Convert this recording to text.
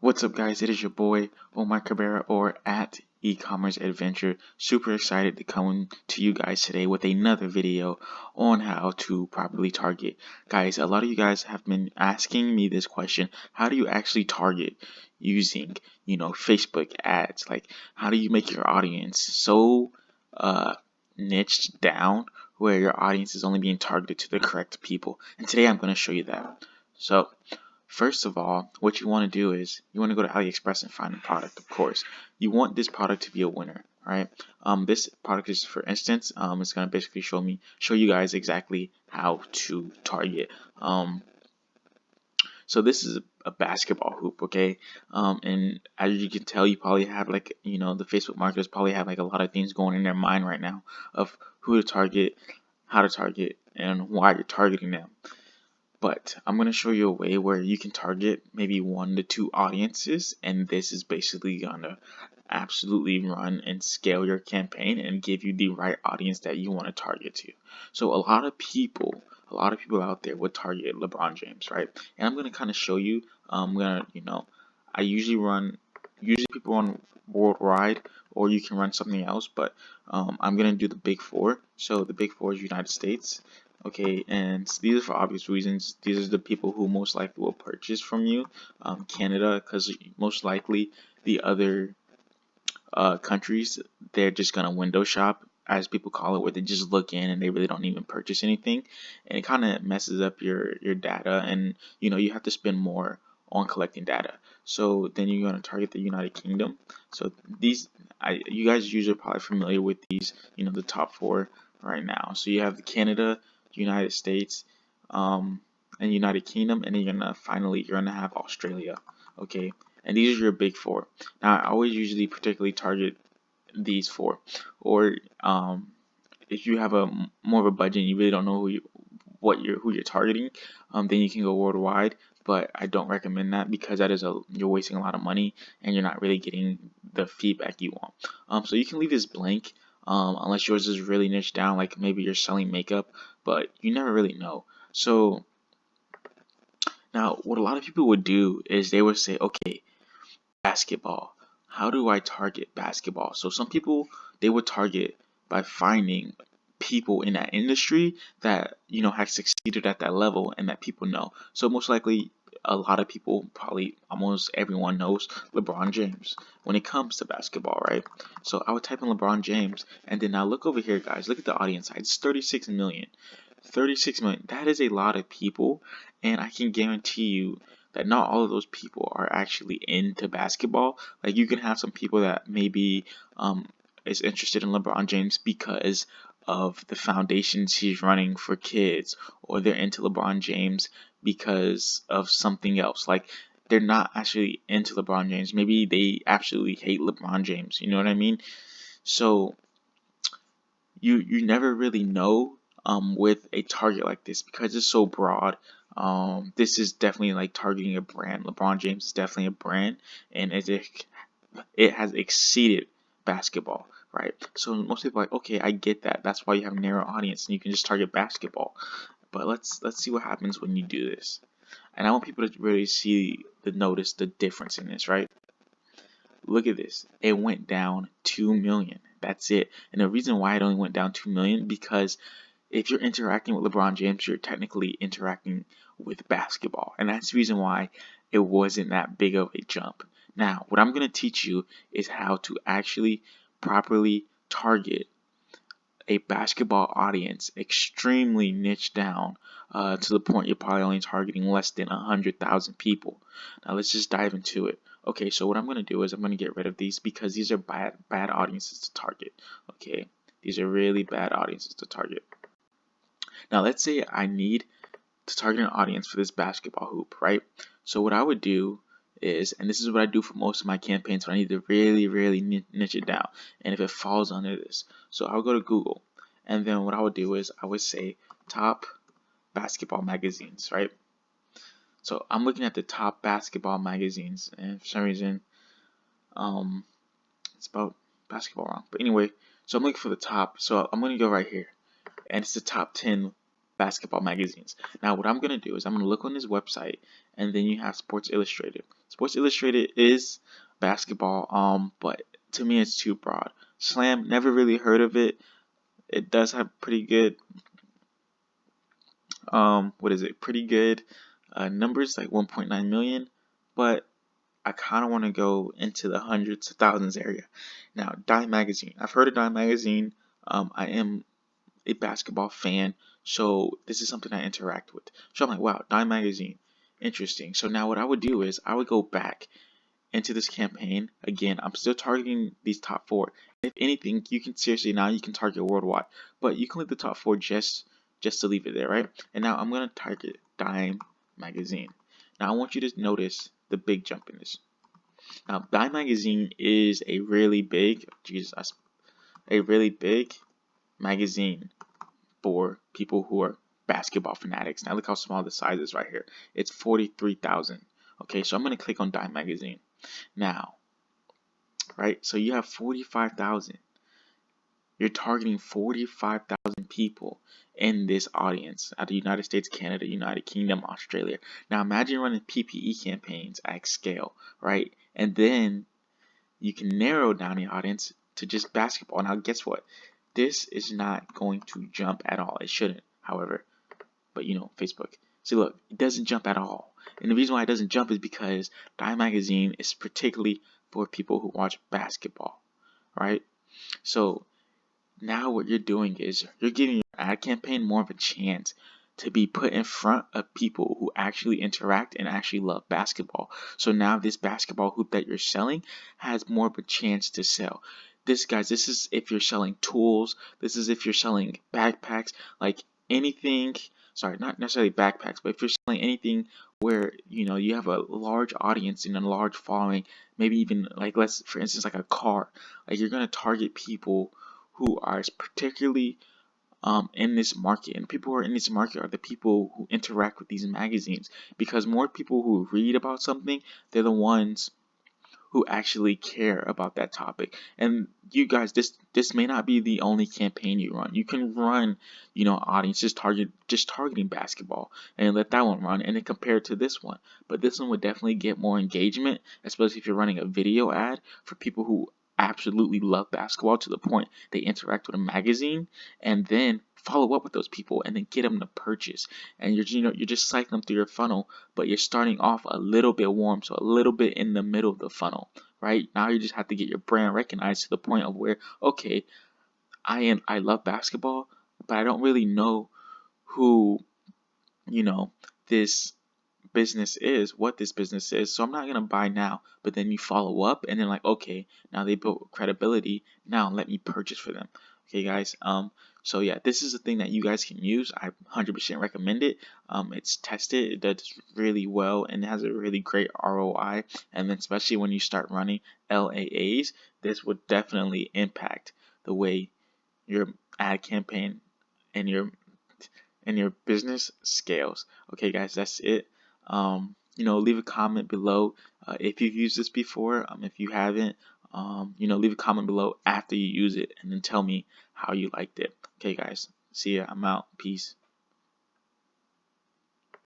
What's up, guys? It is your boy Omar Cabrera, or at E-commerce Adventure. Super excited to come to you guys today with another video on how to properly target. Guys, a lot of you guys have been asking me this question: how do you actually target using, Facebook ads? Like, how do you make your audience so niched down where your audience is only being targeted to the correct people? And today I'm going to show you that. So first of all, what you want to do is you want to go to AliExpress and find a product. Of course, you want this product to be a winner, right? This product is, for instance, it's gonna basically show you guys exactly how to target. So this is a basketball hoop, okay? And as you can tell, you probably have the Facebook marketers probably have like a lot of things going in their mind right now of who to target, how to target, and why you're targeting them. But I'm going to show you a way where you can target maybe 1 to 2 audiences, and this is basically going to absolutely run and scale your campaign and give you the right audience that you want to target to. So a lot of people out there would target LeBron James, right? And I'm going to kind of show you, I usually people run worldwide, or you can run something else, but I'm going to do the big 4. So the big 4 is United States. Okay, and these are for obvious reasons. These are the people who most likely will purchase from you. Canada, because most likely the other countries, they're just gonna window shop, as people call it, where they just look in and they really don't even purchase anything, and it kind of messes up your data, and you have to spend more on collecting data. So then you're gonna target the United Kingdom. So you guys usually are probably familiar with these, the top 4 right now. So you have Canada, United States, and United Kingdom, and then you're gonna have Australia. Okay, and these are your big 4. Now, I always usually particularly target these 4, or if you have more of a budget and you really don't know who you're targeting, then you can go worldwide. But I don't recommend that, because you're wasting a lot of money and you're not really getting the feedback you want. So you can leave this blank, unless yours is really niche down, like maybe you're selling makeup, but you never really know. So now, what a lot of people would do is they would say, okay, basketball. How do I target basketball? So some people, they would target by finding people in that industry that have succeeded at that level and that people know. So most likely a lot of people, probably almost everyone, knows LeBron James when it comes to basketball, right? So I would type in LeBron James, and then now look over here, guys. Look at the audience size. It's 36 million. 36 million. That is a lot of people, and I can guarantee you that not all of those people are actually into basketball. Like, you can have some people that maybe is interested in LeBron James because of the foundations he's running for kids, or they're into LeBron James because of something else. Like, they're not actually into LeBron James. Maybe they absolutely hate LeBron James. You know what I mean? So you never really know with a target like this, because it's so broad. This is definitely like targeting a brand. LeBron James is definitely a brand, and it has exceeded basketball, right? So most people are like, okay, I get that. That's why you have a narrow audience and you can just target basketball. But let's see what happens when you do this. And I want people to really notice the difference in this, right? Look at this. It went down 2 million. That's it. And the reason why it only went down 2 million, because if you're interacting with LeBron James, you're technically interacting with basketball. And that's the reason why it wasn't that big of a jump. Now, what I'm going to teach you is how to actually properly target a basketball audience, extremely niche down, to the point you're probably only targeting less than 100,000 people. Now let's just dive into it. Okay, so what I'm going to do is I'm going to get rid of these, because these are bad audiences to target. Okay, these are really bad audiences to target. Now let's say I need to target an audience for this basketball hoop, right? So what I would do is, and this is what I do for most of my campaigns, when I need to really niche it down, and if it falls under this, so I'll go to Google, and then what I would do is I would say top basketball magazines, right? So I'm looking at the top basketball magazines, and for some reason it's about basketball wrong, but anyway, so I'm looking for the top, so I'm going to go right here, and it's the top 10 basketball magazines. Now, what I'm gonna do is I'm gonna look on this website, and then you have Sports Illustrated. Sports Illustrated is basketball, but to me it's too broad. Slam, never really heard of it. It does have pretty good, what is it? Pretty good numbers, like 1.9 million, but I kind of want to go into the hundreds of thousands area. Now, Dime Magazine. I've heard of Dime Magazine. I am a basketball fan, so this is something I interact with. So I'm like, wow, Dime Magazine, interesting. So now what I would do is I would go back into this campaign. Again, I'm still targeting these top four. If anything, you can seriously now you can target worldwide, but you can leave the top four just to leave it there, right? And now I'm gonna target Dime Magazine. Now I want you to notice the big jump in this. Now Dime Magazine is a really big, a really big magazine for people who are basketball fanatics. Now look how small the size is right here. It's 43,000. Okay, so I'm gonna click on Dime Magazine. Now, right? So you have 45,000. You're targeting 45,000 people in this audience out of the United States, Canada, United Kingdom, Australia. Now imagine running PPE campaigns at scale, right? And then you can narrow down the audience to just basketball. Now guess what? This is not going to jump at all. It shouldn't, however. But you know, Facebook. See, look, it doesn't jump at all. And the reason why it doesn't jump is because Dime Magazine is particularly for people who watch basketball, right? So now what you're doing is you're giving your ad campaign more of a chance to be put in front of people who actually interact and actually love basketball. So now this basketball hoop that you're selling has more of a chance to sell. This, guys, this is if you're selling tools, this is if you're selling backpacks, like anything, sorry, not necessarily backpacks, but if you're selling anything where you have a large audience and a large following, maybe even like, let's for instance, like a car, like you're going to target people who are particularly in this market. And people who are in this market are the people who interact with these magazines, because more people who read about something, they're the ones who actually care about that topic. And you guys, this may not be the only campaign you run. You can run, audiences targeting basketball, and let that one run and then compare it to this one. But this one would definitely get more engagement, especially if you're running a video ad for people who absolutely love basketball to the point they interact with a magazine, and then follow up with those people and then get them to purchase. And you're just cycling them through your funnel, but you're starting off a little bit warm, so a little bit in the middle of the funnel, right? Now you just have to get your brand recognized to the point of where, okay, I love basketball, but I don't really know who, this what this business is, so I'm not gonna buy now. But then you follow up, and then like, okay, now they built credibility. Now let me purchase for them. Okay, guys. So yeah, this is a thing that you guys can use. I 100% recommend it. It's tested. It does really well and it has a really great ROI. And then especially when you start running LAAs, this would definitely impact the way your ad campaign and your business scales. Okay, guys, that's it. Leave a comment below if you've used this before. If you haven't, leave a comment below after you use it, and then tell me how you liked it. Okay, guys, see ya. I'm out. Peace.